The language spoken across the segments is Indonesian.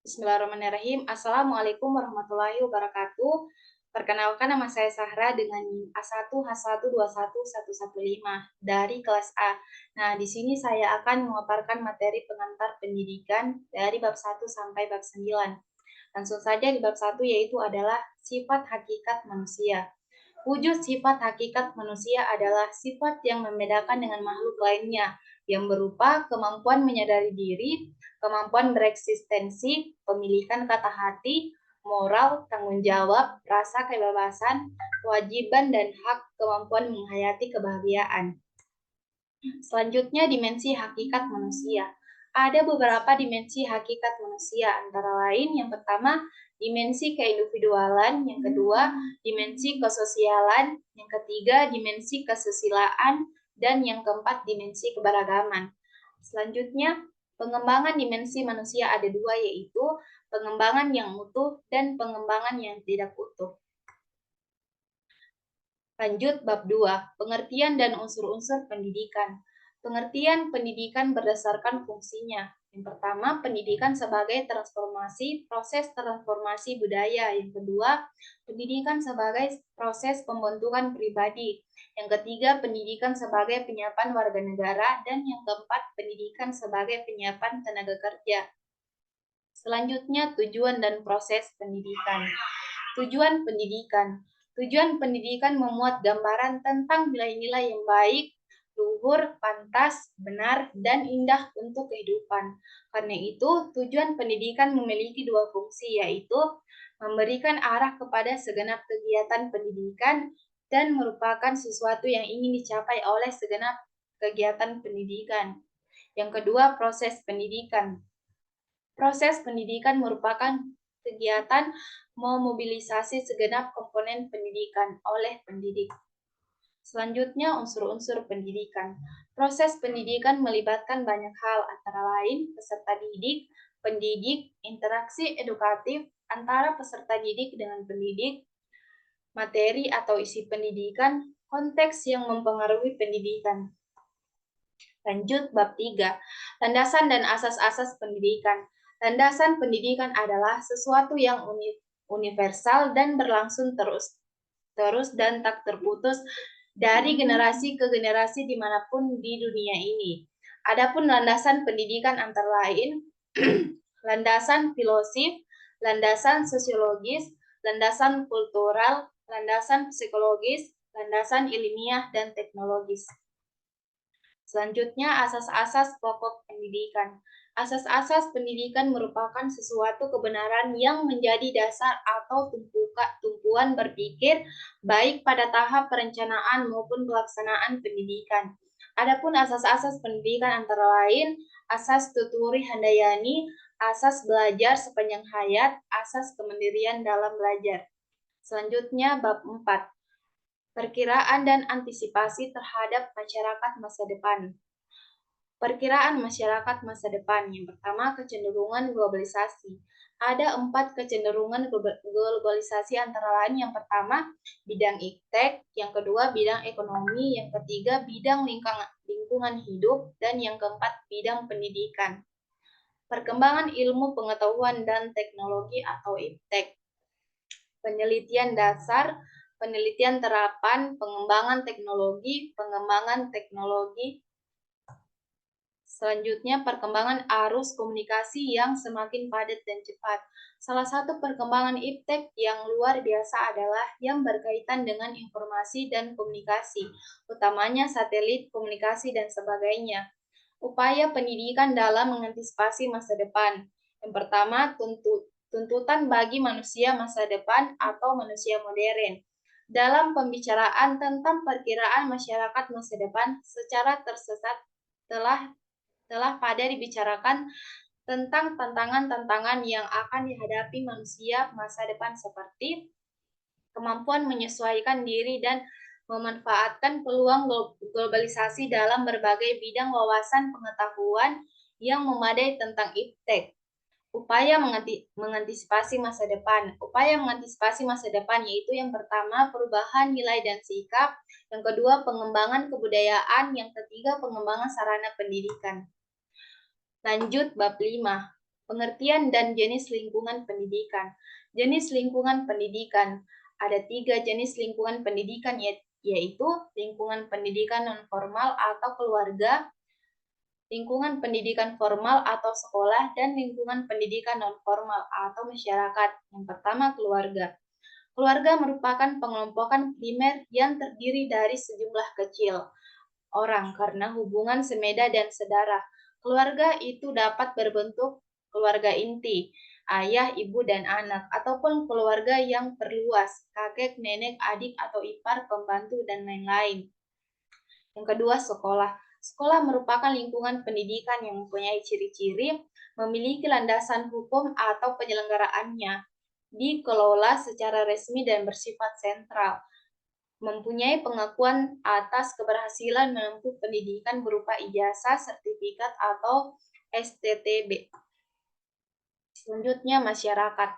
Bismillahirrahmanirrahim. Assalamualaikum warahmatullahi wabarakatuh. Perkenalkan, nama saya Sahra dengan NIM A1H1211115 dari kelas A. Nah, di sini saya akan memaparkan materi pengantar pendidikan dari bab 1 sampai bab 9. Langsung saja di bab 1, yaitu adalah sifat hakikat manusia. Wujud sifat hakikat manusia adalah sifat yang membedakan dengan makhluk lainnya, yang berupa kemampuan menyadari diri, kemampuan bereksistensi, pemilikan kata hati, moral, tanggung jawab, rasa kebebasan, kewajiban dan hak, kemampuan menghayati kebahagiaan. Selanjutnya, dimensi hakikat manusia. Ada beberapa dimensi hakikat manusia, antara lain yang pertama, dimensi keindividualan, yang kedua, dimensi kesosialan, yang ketiga, dimensi kesusilaan, dan yang keempat, dimensi keberagaman. Selanjutnya, pengembangan dimensi manusia ada dua, yaitu pengembangan yang utuh dan pengembangan yang tidak utuh. Lanjut bab 2, pengertian dan unsur-unsur pendidikan. Pengertian pendidikan berdasarkan fungsinya. Yang pertama, pendidikan sebagai proses transformasi budaya. Yang kedua, pendidikan sebagai proses pembentukan pribadi. Yang ketiga, pendidikan sebagai penyiapan warga negara. Dan yang keempat, pendidikan sebagai penyiapan tenaga kerja. Selanjutnya, tujuan dan proses pendidikan. Tujuan pendidikan. Tujuan pendidikan memuat gambaran tentang nilai-nilai yang baik, luhur, pantas, benar, dan indah untuk kehidupan. Karena itu, tujuan pendidikan memiliki dua fungsi, yaitu memberikan arah kepada segenap kegiatan pendidikan dan merupakan sesuatu yang ingin dicapai oleh segenap kegiatan pendidikan. Yang kedua, proses pendidikan. Proses pendidikan merupakan kegiatan memobilisasi segenap komponen pendidikan oleh pendidik. Selanjutnya, unsur-unsur pendidikan. Proses pendidikan melibatkan banyak hal, antara lain peserta didik, pendidik, interaksi edukatif antara peserta didik dengan pendidik, materi atau isi pendidikan, konteks yang mempengaruhi pendidikan. Lanjut bab 3, landasan dan asas-asas pendidikan. Landasan pendidikan adalah sesuatu yang universal dan berlangsung terus dan tak terputus dari generasi ke generasi dimanapun di dunia ini. Adapun landasan pendidikan antara lain landasan filosofis, landasan sosiologis, landasan kultural, landasan psikologis, landasan ilmiah, dan teknologis. Selanjutnya, asas-asas pokok pendidikan. Asas-asas pendidikan merupakan sesuatu kebenaran yang menjadi dasar atau tumpuan berpikir, baik pada tahap perencanaan maupun pelaksanaan pendidikan. Adapun asas-asas pendidikan antara lain, asas tuturi handayani, asas belajar sepanjang hayat, asas kemandirian dalam belajar. Selanjutnya, bab 4. Perkiraan dan antisipasi terhadap masyarakat masa depan. Perkiraan masyarakat masa depan. Yang pertama, kecenderungan globalisasi. Ada 4 kecenderungan globalisasi, antara lain yang pertama, bidang iptek, yang kedua, bidang ekonomi, yang ketiga, bidang lingkungan hidup, dan yang keempat, bidang pendidikan. Perkembangan ilmu pengetahuan dan teknologi atau iptek. Penelitian dasar, penelitian terapan, pengembangan teknologi. Selanjutnya, perkembangan arus komunikasi yang semakin padat dan cepat. Salah satu perkembangan iptek yang luar biasa adalah yang berkaitan dengan informasi dan komunikasi, utamanya satelit, komunikasi, dan sebagainya. Upaya pendidikan dalam mengantisipasi masa depan. Yang pertama, tuntutan bagi manusia masa depan atau manusia modern. Dalam pembicaraan tentang perkiraan masyarakat masa depan, secara tersesat telah pada dibicarakan tentang tantangan-tantangan yang akan dihadapi manusia masa depan, seperti kemampuan menyesuaikan diri dan memanfaatkan peluang globalisasi dalam berbagai bidang wawasan pengetahuan yang memadai tentang iptek. Upaya mengantisipasi masa depan. Upaya mengantisipasi masa depan yaitu yang pertama, perubahan nilai dan sikap, yang kedua, pengembangan kebudayaan, yang ketiga, pengembangan sarana pendidikan. Lanjut bab 5. Pengertian dan jenis lingkungan pendidikan. Jenis lingkungan pendidikan. Ada 3 jenis lingkungan pendidikan, yaitu lingkungan pendidikan non-formal atau keluarga, lingkungan pendidikan formal atau sekolah, dan lingkungan pendidikan non-formal atau masyarakat. Yang pertama, keluarga. Keluarga merupakan pengelompokan primer yang terdiri dari sejumlah kecil orang karena hubungan semeda dan saudara. Keluarga itu dapat berbentuk keluarga inti, ayah, ibu, dan anak, ataupun keluarga yang perluas, kakek, nenek, adik, atau ipar, pembantu, dan lain-lain. Yang kedua, sekolah. Sekolah merupakan lingkungan pendidikan yang mempunyai ciri-ciri, memiliki landasan hukum atau penyelenggaraannya, dikelola secara resmi dan bersifat sentral, mempunyai pengakuan atas keberhasilan menempuh pendidikan berupa ijazah, sertifikat, atau STTB. Selanjutnya, masyarakat.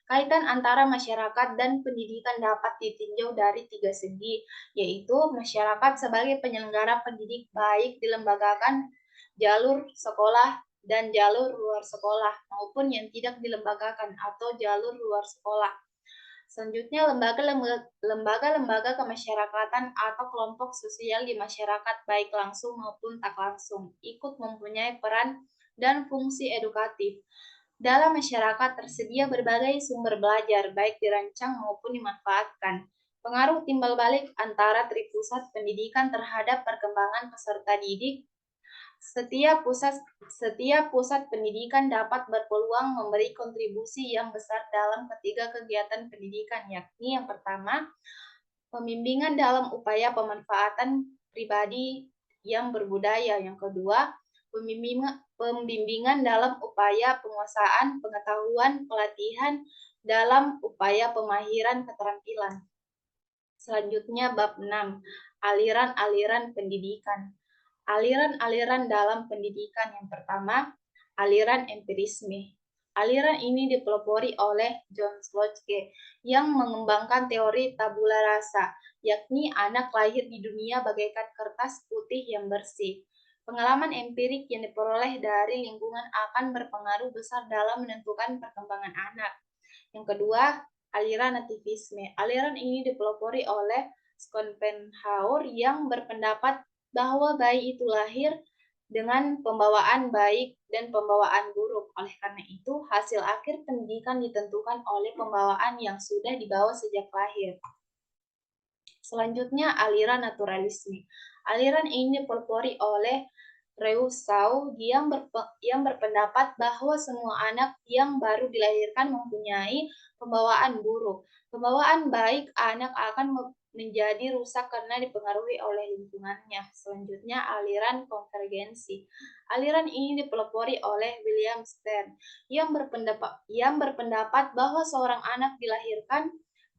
Kaitan antara masyarakat dan pendidikan dapat ditinjau dari 3 segi, yaitu masyarakat sebagai penyelenggara pendidik baik dilembagakan jalur sekolah dan jalur luar sekolah, maupun yang tidak dilembagakan atau jalur luar sekolah. Selanjutnya, lembaga-lembaga kemasyarakatan atau kelompok sosial di masyarakat baik langsung maupun tak langsung ikut mempunyai peran dan fungsi edukatif. Dalam masyarakat tersedia berbagai sumber belajar, baik dirancang maupun dimanfaatkan. Pengaruh timbal balik antara tripusat pendidikan terhadap perkembangan peserta didik. Setiap pusat pendidikan dapat berpeluang memberi kontribusi yang besar dalam ketiga kegiatan pendidikan, yakni yang pertama, pembimbingan dalam upaya pemanfaatan pribadi yang berbudaya. Yang kedua, pembimbingan dalam upaya penguasaan pengetahuan, pelatihan dalam upaya pemahiran keterampilan. Selanjutnya, bab 6, aliran-aliran pendidikan. Aliran-aliran dalam pendidikan. Yang pertama, aliran empirisme. Aliran ini dipelopori oleh John Locke yang mengembangkan teori tabula rasa, yakni anak lahir di dunia bagaikan kertas putih yang bersih. Pengalaman empirik yang diperoleh dari lingkungan akan berpengaruh besar dalam menentukan perkembangan anak. Yang kedua, aliran nativisme. Aliran ini dipelopori oleh Schopenhauer yang berpendapat bahwa bayi itu lahir dengan pembawaan baik dan pembawaan buruk. Oleh karena itu, hasil akhir pendidikan ditentukan oleh pembawaan yang sudah dibawa sejak lahir. Selanjutnya, aliran naturalisme. Aliran ini dipelopori oleh Rousseau yang berpendapat bahwa semua anak yang baru dilahirkan mempunyai pembawaan buruk. Pembawaan baik anak akan menjadi rusak karena dipengaruhi oleh lingkungannya. Selanjutnya, aliran konvergensi. Aliran ini dipelopori oleh William Stern yang berpendapat bahwa seorang anak dilahirkan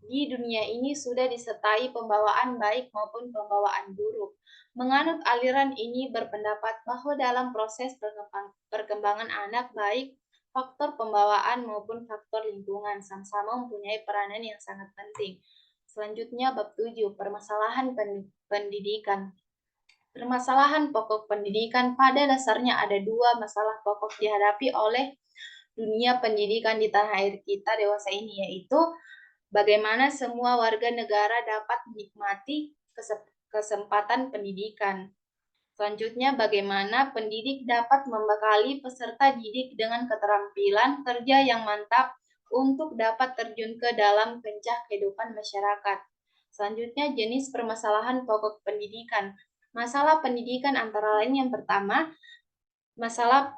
di dunia ini sudah disertai pembawaan baik maupun pembawaan buruk. Menganut aliran ini berpendapat bahwa dalam proses perkembangan anak baik faktor pembawaan maupun faktor lingkungan sama-sama mempunyai peranan yang sangat penting. Selanjutnya, bab 7, permasalahan pendidikan. Permasalahan pokok pendidikan. Pada dasarnya ada 2 masalah pokok dihadapi oleh dunia pendidikan di tanah air kita dewasa ini, yaitu bagaimana semua warga negara dapat menikmati kesempatan pendidikan. Selanjutnya, bagaimana pendidik dapat membekali peserta didik dengan keterampilan kerja yang mantap untuk dapat terjun ke dalam kancah kehidupan masyarakat. Selanjutnya, jenis permasalahan pokok pendidikan. Masalah pendidikan antara lain yang pertama, masalah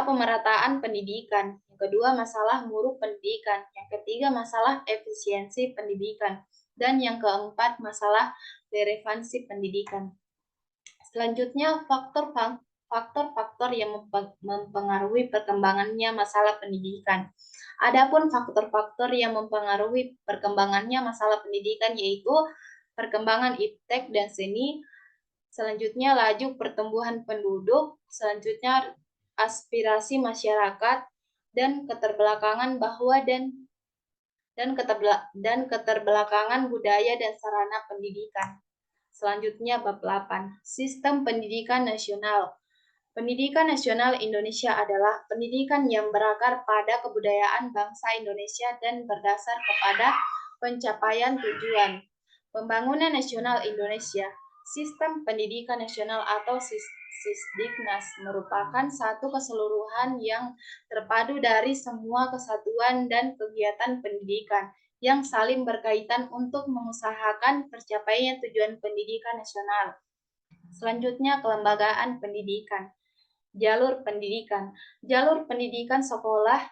pemerataan pendidikan. Yang kedua, masalah muru pendidikan. Yang ketiga, masalah efisiensi pendidikan. Dan yang keempat, masalah relevansi pendidikan. Selanjutnya, faktor-faktor yang mempengaruhi perkembangannya masalah pendidikan. Adapun faktor-faktor yang mempengaruhi perkembangannya masalah pendidikan yaitu perkembangan iptek dan seni, selanjutnya laju pertumbuhan penduduk, selanjutnya aspirasi masyarakat, dan keterbelakangan dan keterbelakangan budaya dan sarana pendidikan. Selanjutnya bab 8, sistem pendidikan nasional. Pendidikan nasional Indonesia adalah pendidikan yang berakar pada kebudayaan bangsa Indonesia dan berdasar kepada pencapaian tujuan pembangunan nasional Indonesia. Sistem pendidikan nasional atau Sisdiknas merupakan satu keseluruhan yang terpadu dari semua kesatuan dan kegiatan pendidikan yang saling berkaitan untuk mengusahakan tercapainya tujuan pendidikan nasional. Selanjutnya, kelembagaan pendidikan. Jalur pendidikan. Jalur pendidikan sekolah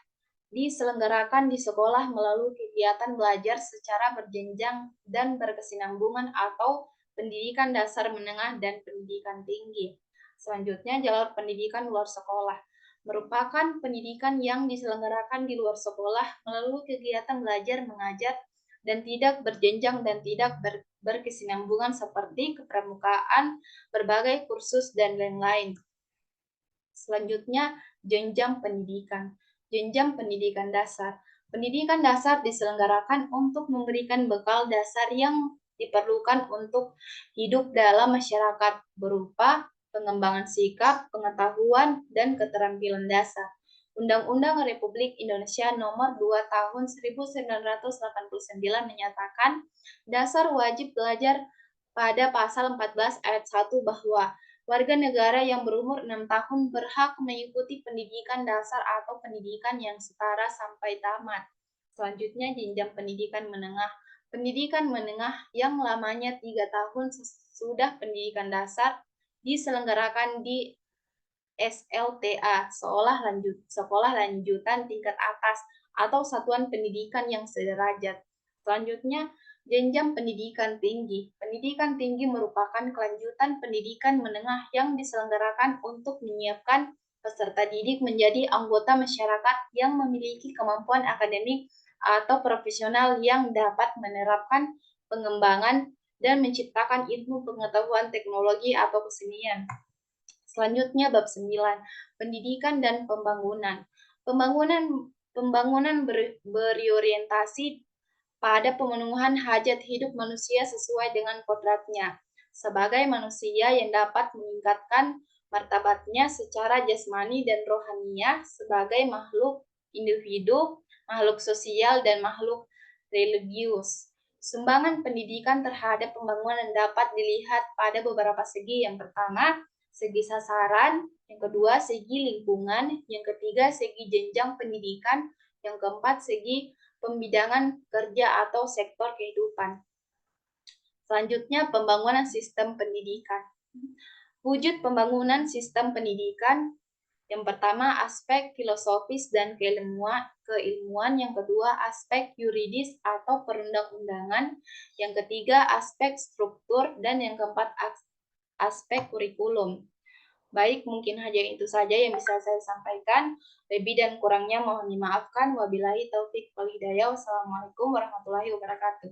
diselenggarakan di sekolah melalui kegiatan belajar secara berjenjang dan berkesinambungan atau pendidikan dasar menengah dan pendidikan tinggi. Selanjutnya, jalur pendidikan luar sekolah merupakan pendidikan yang diselenggarakan di luar sekolah melalui kegiatan belajar mengajar dan tidak berjenjang dan tidak berkesinambungan seperti kepramukaan, berbagai kursus, dan lain-lain. Selanjutnya, jenjang pendidikan. Jenjang pendidikan dasar. Pendidikan dasar diselenggarakan untuk memberikan bekal dasar yang diperlukan untuk hidup dalam masyarakat berupa pengembangan sikap, pengetahuan, dan keterampilan dasar. Undang-Undang Republik Indonesia Nomor 2 Tahun 1989 menyatakan dasar wajib belajar pada pasal 14 ayat 1 bahwa warga negara yang berumur 6 tahun berhak mengikuti pendidikan dasar atau pendidikan yang setara sampai tamat. Selanjutnya, jenjang pendidikan menengah. Pendidikan menengah yang lamanya 3 tahun sesudah pendidikan dasar diselenggarakan di SLTA, sekolah lanjutan tingkat atas, atau satuan pendidikan yang sederajat. Selanjutnya, jenjang pendidikan tinggi. Pendidikan tinggi merupakan kelanjutan pendidikan menengah yang diselenggarakan untuk menyiapkan peserta didik menjadi anggota masyarakat yang memiliki kemampuan akademik atau profesional yang dapat menerapkan pengembangan dan menciptakan ilmu pengetahuan teknologi atau kesenian. Selanjutnya bab 9, pendidikan dan pembangunan. Pembangunan berorientasi pada pemenuhan hajat hidup manusia sesuai dengan kodratnya sebagai manusia yang dapat meningkatkan martabatnya secara jasmani dan rohaninya sebagai makhluk individu, makhluk sosial, dan makhluk religius. Sumbangan pendidikan terhadap pembangunan dapat dilihat pada beberapa segi. Yang pertama, segi sasaran, yang kedua, segi lingkungan, yang ketiga, segi jenjang pendidikan, yang keempat, segi pembidangan kerja atau sektor kehidupan. Selanjutnya, pembangunan sistem pendidikan. Wujud pembangunan sistem pendidikan, yang pertama aspek filosofis dan keilmuan, yang kedua aspek yuridis atau perundang-undangan, yang ketiga aspek struktur, dan yang keempat aspek kurikulum. Baik, mungkin hanya itu saja yang bisa saya sampaikan. Lebih dan kurangnya mohon dimaafkan. Wabillahi taufik wal hidayah. Wassalamualaikum warahmatullahi wabarakatuh.